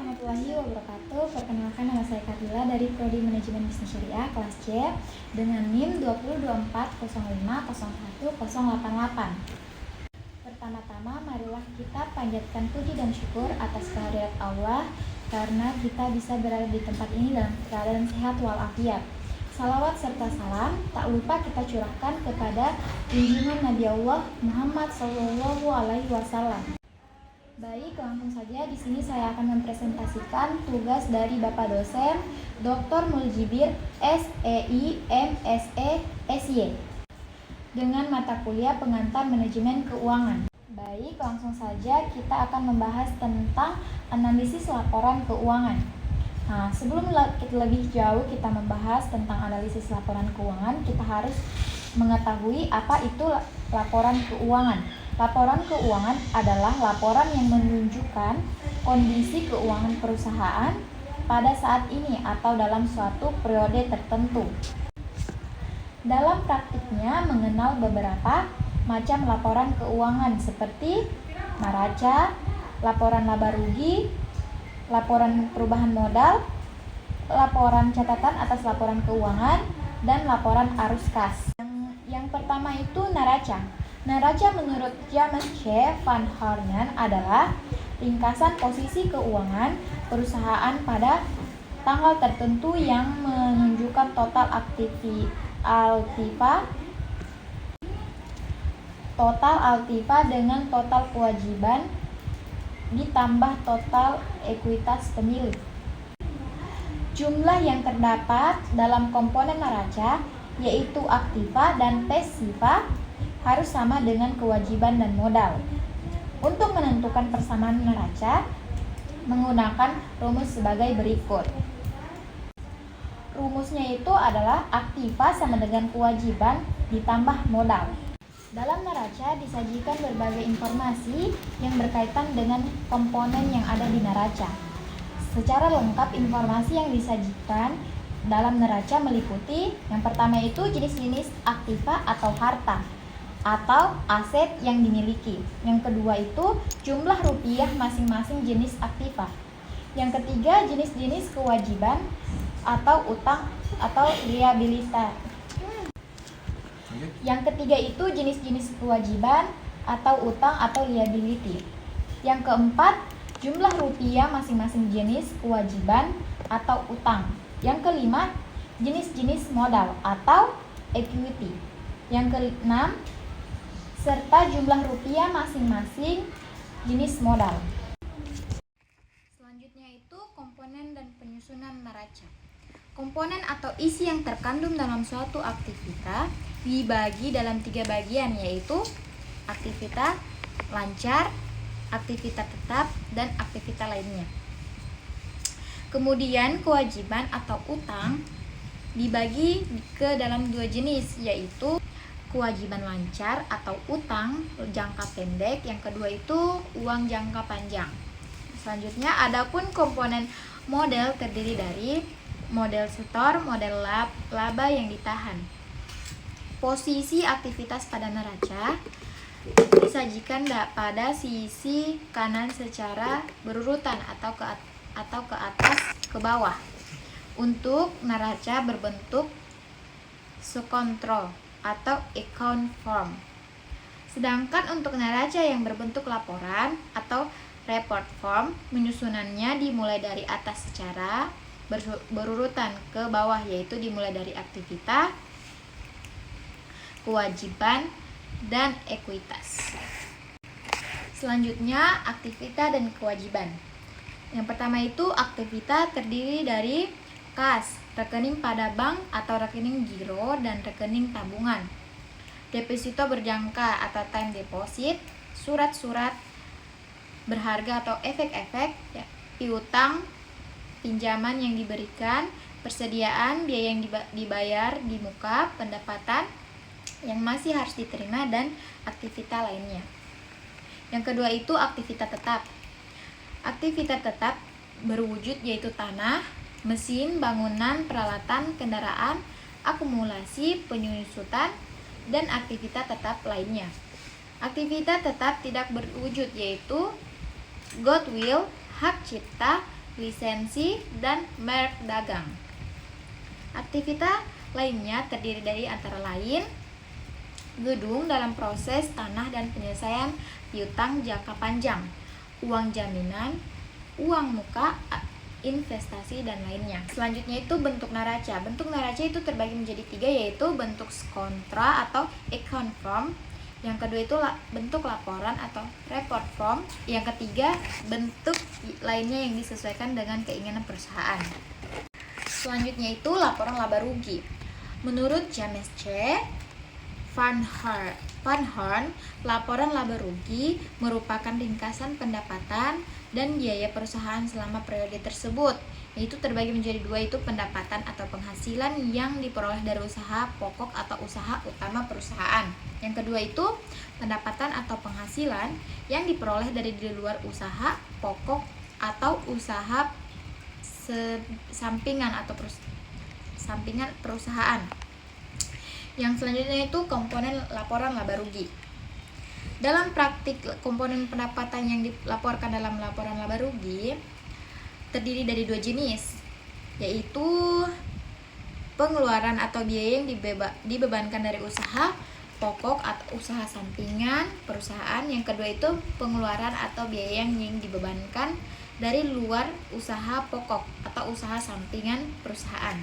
warahmatullahi wabarakatuh. Perkenalkan, nama saya Karila dari Prodi Manajemen Bisnis Syariah kelas C dengan NIM 202405010188. Pertama-tama, marilah kita panjatkan puji dan syukur atas kehadirat Allah karena kita bisa berada di tempat ini dalam keadaan sehat walafiat. Salawat serta salam tak lupa kita curahkan kepada junjungan Nabi Allah Muhammad SAW. Baik, langsung saja di sini saya akan mempresentasikan tugas dari Bapak dosen Dr. Muljibir SEI MSE SY dengan mata kuliah pengantar manajemen keuangan. Baik, langsung saja kita akan membahas tentang analisis laporan keuangan. Nah, sebelum lebih jauh kita membahas tentang analisis laporan keuangan, kita harus mengetahui apa itu laporan keuangan. Laporan keuangan adalah laporan yang menunjukkan kondisi keuangan perusahaan pada saat ini atau dalam suatu periode tertentu. Dalam praktiknya mengenal beberapa macam laporan keuangan seperti neraca, laporan laba rugi, laporan perubahan modal, laporan catatan atas laporan keuangan, dan laporan arus kas. Yang pertama itu neraca. Neraca menurut James C. Van Hornen adalah ringkasan posisi keuangan perusahaan pada tanggal tertentu yang menunjukkan total altiva dengan total kewajiban ditambah total ekuitas pemilik. Jumlah yang terdapat dalam komponen neraca yaitu aktiva dan pasiva harus sama dengan kewajiban dan modal. Untuk menentukan persamaan neraca menggunakan rumus sebagai berikut. Rumusnya itu adalah aktiva sama dengan kewajiban ditambah modal. Dalam neraca disajikan berbagai informasi yang berkaitan dengan komponen yang ada di neraca. Secara lengkap informasi yang disajikan dalam neraca meliputi yang pertama itu jenis-jenis aktiva atau harta atau aset yang dimiliki. Yang kedua itu jumlah rupiah masing-masing jenis aktiva. Yang ketiga jenis-jenis kewajiban atau utang atau liabilitas. Yang ketiga itu jenis-jenis kewajiban atau utang atau liability. Yang keempat jumlah rupiah masing-masing jenis kewajiban atau utang. Yang kelima jenis-jenis modal atau equity. Yang keenam serta jumlah rupiah masing-masing jenis modal. Selanjutnya itu komponen dan penyusunan neraca. Komponen atau isi yang terkandung dalam suatu aktivitas dibagi dalam 3 bagian, yaitu aktivitas lancar, aktivitas tetap, dan aktivitas lainnya. Kemudian kewajiban atau utang dibagi ke dalam 2 jenis, yaitu kewajiban lancar atau utang jangka pendek, yang kedua itu uang jangka panjang. Selanjutnya adapun komponen model terdiri dari model setor, model laba yang ditahan. Posisi aktivitas pada neraca disajikan pada sisi kanan secara berurutan atau ke atas ke bawah. Untuk neraca berbentuk subkontrol atau account form. Sedangkan untuk neraca yang berbentuk laporan atau report form, menyusunannya dimulai dari atas secara berurutan ke bawah, yaitu dimulai dari aktivitas, kewajiban, dan ekuitas. Selanjutnya aktivitas dan kewajiban. Yang pertama itu aktivitas terdiri dari kas, rekening pada bank atau rekening giro, dan rekening tabungan. Deposito berjangka atau time deposit, surat-surat berharga atau efek-efek, piutang, pinjaman yang diberikan, persediaan biaya yang dibayar di muka, pendapatan yang masih harus diterima, dan aktivitas lainnya. Yang kedua itu aktivitas tetap. Aktivitas tetap berwujud yaitu tanah, mesin, bangunan, peralatan, kendaraan, akumulasi, penyusutan, dan aktivitas tetap lainnya. Aktivitas tetap tidak berwujud yaitu goodwill, hak cipta, lisensi, dan merek dagang. Aktivitas lainnya terdiri dari antara lain gedung dalam proses tanah dan penyelesaian piutang jangka panjang, uang jaminan, uang muka, investasi, dan lainnya. Selanjutnya itu bentuk neraca. Bentuk neraca itu terbagi menjadi 3, yaitu bentuk kontra atau account form. Yang kedua itu bentuk laporan atau report form. Yang ketiga, bentuk lainnya yang disesuaikan dengan keinginan perusahaan. Selanjutnya itu laporan laba rugi. Menurut James C. Van Horn, laporan laba rugi merupakan ringkasan pendapatan dan biaya perusahaan selama periode tersebut, yaitu terbagi menjadi 2, itu pendapatan atau penghasilan yang diperoleh dari usaha pokok atau usaha utama perusahaan. Yang kedua itu pendapatan atau penghasilan yang diperoleh dari di luar usaha pokok atau usaha sampingan atau sampingan perusahaan. Yang selanjutnya itu komponen laporan laba rugi. Dalam praktik, komponen pendapatan yang dilaporkan dalam laporan laba rugi terdiri dari 2 jenis, yaitu pengeluaran atau biaya yang dibebankan dari usaha pokok atau usaha sampingan perusahaan. Yang kedua itu pengeluaran atau biaya yang dibebankan dari luar usaha pokok atau usaha sampingan perusahaan.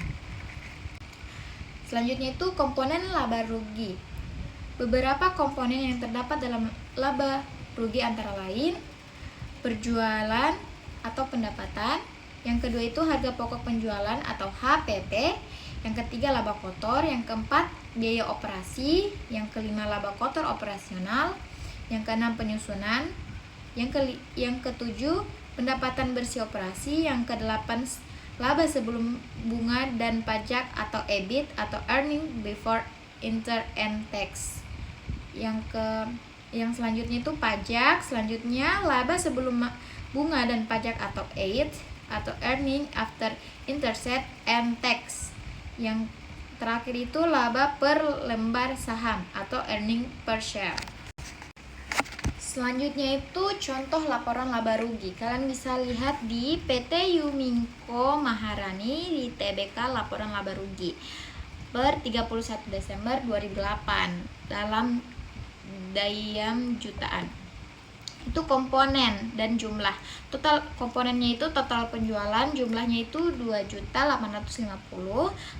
Selanjutnya itu komponen laba rugi. Beberapa komponen yang terdapat dalam laba rugi antara lain penjualan atau pendapatan. Yang kedua itu harga pokok penjualan atau HPP. Yang ketiga laba kotor. Yang keempat biaya operasi. Yang kelima laba kotor operasional. Yang keenam penyusunan. Yang ketujuh pendapatan bersih operasi. Yang kedelapan laba sebelum bunga dan pajak atau EBIT atau earning before interest and tax. Yang selanjutnya itu pajak. Selanjutnya laba sebelum bunga dan pajak atau EIT atau earning after interest and tax. Yang terakhir itu laba per lembar saham atau earning per share. Selanjutnya itu contoh laporan laba rugi. Kalian bisa lihat di PT Yumiko Maharani di TBK laporan laba rugi per 31 Desember 2008 dalam diam jutaan. Itu komponen dan jumlah. Total komponennya itu total penjualan, jumlahnya itu 2.850.000,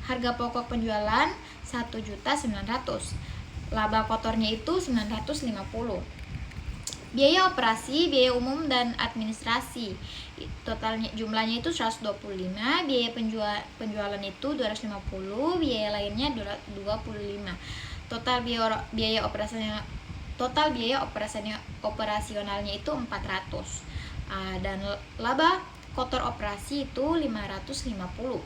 harga pokok penjualan 1.900.000, laba kotornya itu 950. Biaya operasi, biaya umum dan administrasi. Totalnya jumlahnya itu 125, biaya penjualan itu 250, biaya lainnya 25. Total biaya operasionalnya itu 400. Dan laba kotor operasi itu 550.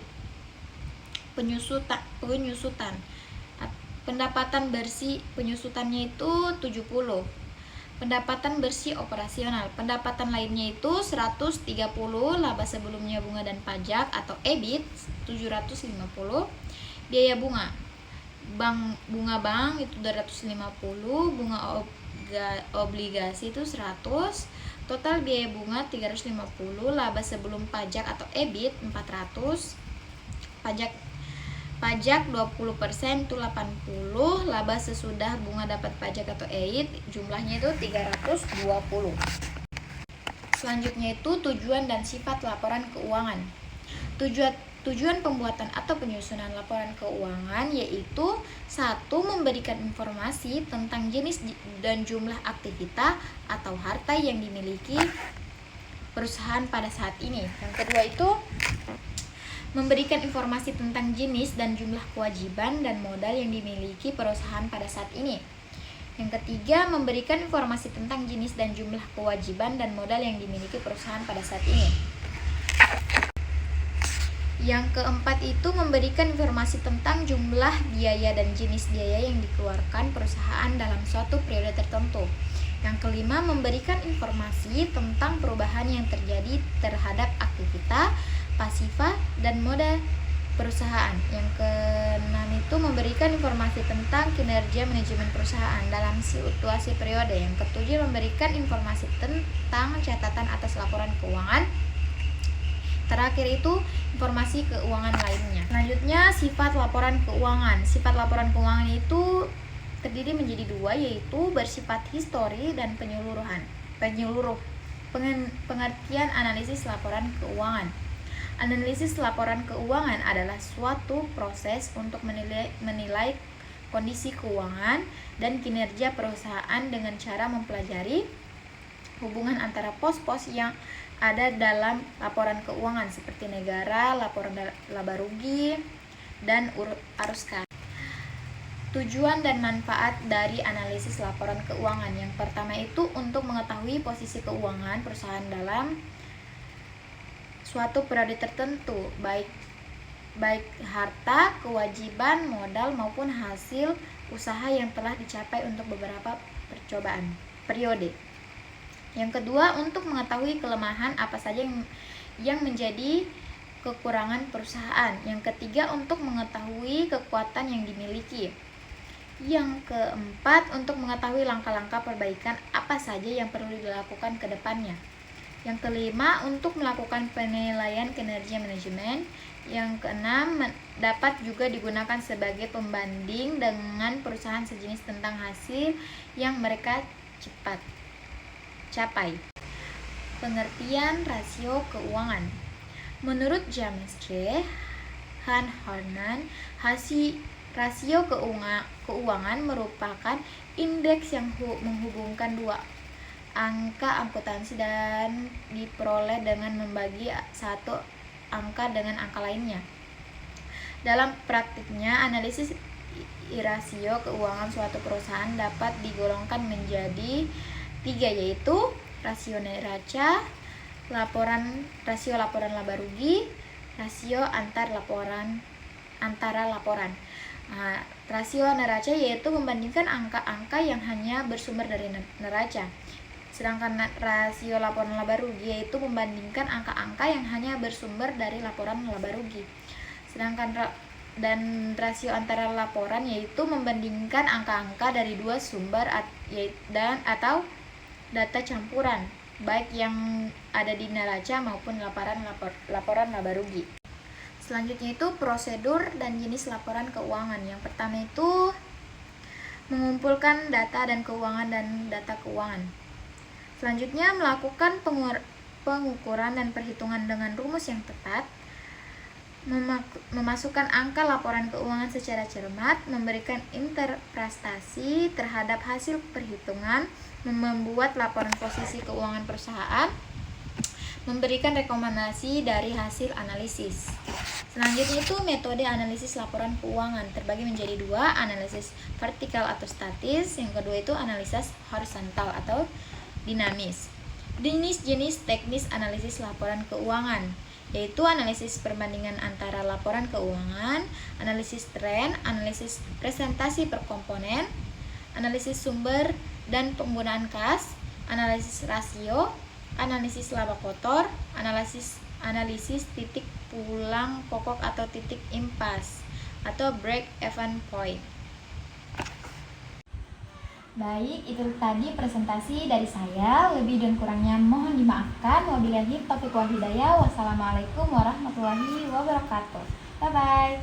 Penyusutan. Pendapatan bersih penyusutannya itu 70. Pendapatan bersih operasional. Pendapatan lainnya itu 130, laba sebelumnya bunga dan pajak atau EBIT 750. Biaya bunga. Bunga bank itu 250, bunga obligasi itu 100. Total biaya bunga 350, laba sebelum pajak atau EBIT 400. Pajak 20% itu 80, laba sesudah bunga dapat pajak atau EIT jumlahnya itu 320. Selanjutnya itu tujuan dan sifat laporan keuangan. Tujuan pembuatan atau penyusunan laporan keuangan yaitu 1. Memberikan informasi tentang jenis dan jumlah aktivitas atau harta yang dimiliki perusahaan pada saat ini. Yang kedua itu memberikan informasi tentang jenis dan jumlah kewajiban dan modal yang dimiliki perusahaan pada saat ini. Yang ketiga, memberikan informasi tentang jenis dan jumlah kewajiban dan modal yang dimiliki perusahaan pada saat ini. Yang keempat itu memberikan informasi tentang jumlah biaya dan jenis biaya yang dikeluarkan perusahaan dalam suatu periode tertentu. Yang kelima, memberikan informasi tentang perubahan yang terjadi terhadap aktivitas pasifa dan moda perusahaan. Yang keenam itu memberikan informasi tentang kinerja manajemen perusahaan dalam situasi periode. Yang ketujuh memberikan informasi tentang catatan atas laporan keuangan. terakhir itu informasi keuangan lainnya. Selanjutnya sifat laporan keuangan. Sifat laporan keuangan itu terdiri menjadi dua, yaitu bersifat histori dan pengertian analisis laporan keuangan. Analisis laporan keuangan adalah suatu proses untuk menilai kondisi keuangan dan kinerja perusahaan dengan cara mempelajari hubungan antara pos-pos yang ada dalam laporan keuangan seperti negara, laporan laba rugi, dan arus kas. Tujuan dan manfaat dari analisis laporan keuangan. Yang pertama itu untuk mengetahui posisi keuangan perusahaan dalam suatu periode tertentu, baik harta, kewajiban, modal maupun hasil usaha yang telah dicapai untuk beberapa periode. Yang kedua, untuk mengetahui kelemahan apa saja yang menjadi kekurangan perusahaan. Yang ketiga, untuk mengetahui kekuatan yang dimiliki. Yang keempat, untuk mengetahui langkah-langkah perbaikan apa saja yang perlu dilakukan ke depannya. Yang kelima, untuk melakukan penilaian kinerja manajemen. Yang keenam, dapat juga digunakan sebagai pembanding dengan perusahaan sejenis tentang hasil yang mereka capai. Pengertian rasio keuangan. Menurut James J. Han Harnan, rasio keuangan merupakan indeks yang menghubungkan dua angka akuntansi dan diperoleh dengan membagi satu angka dengan angka lainnya. Dalam praktiknya, analisis rasio keuangan suatu perusahaan dapat digolongkan menjadi 3, yaitu rasio neraca, rasio laporan laba rugi, rasio antara laporan. Rasio neraca yaitu membandingkan angka-angka yang hanya bersumber dari neraca. Sedangkan rasio laporan laba rugi yaitu membandingkan angka-angka yang hanya bersumber dari laporan laba rugi. Sedangkan dan rasio antara laporan yaitu membandingkan angka-angka dari dua sumber atau data campuran, baik yang ada di neraca maupun laporan laba rugi. Selanjutnya itu prosedur dan jenis laporan keuangan. Yang pertama itu mengumpulkan data dan data keuangan. Selanjutnya melakukan pengukuran dan perhitungan dengan rumus yang tepat, memasukkan angka laporan keuangan secara cermat, memberikan interpretasi terhadap hasil perhitungan, membuat laporan posisi keuangan perusahaan, memberikan rekomendasi dari hasil analisis. Selanjutnya itu metode analisis laporan keuangan terbagi menjadi 2, analisis vertikal atau statis, yang kedua itu analisis horizontal atau dinamis. Jenis teknis analisis laporan keuangan yaitu analisis perbandingan antara laporan keuangan, analisis tren, analisis presentasi per komponen, analisis sumber dan penggunaan kas, analisis rasio, analisis laba kotor, analisis titik pulang pokok atau titik impas atau break even point. Baik, itu tadi presentasi dari saya. Lebih dan kurangnya mohon dimaafkan. Wabillahi taufiq wal hidayah. Wassalamualaikum warahmatullahi wabarakatuh. Bye bye.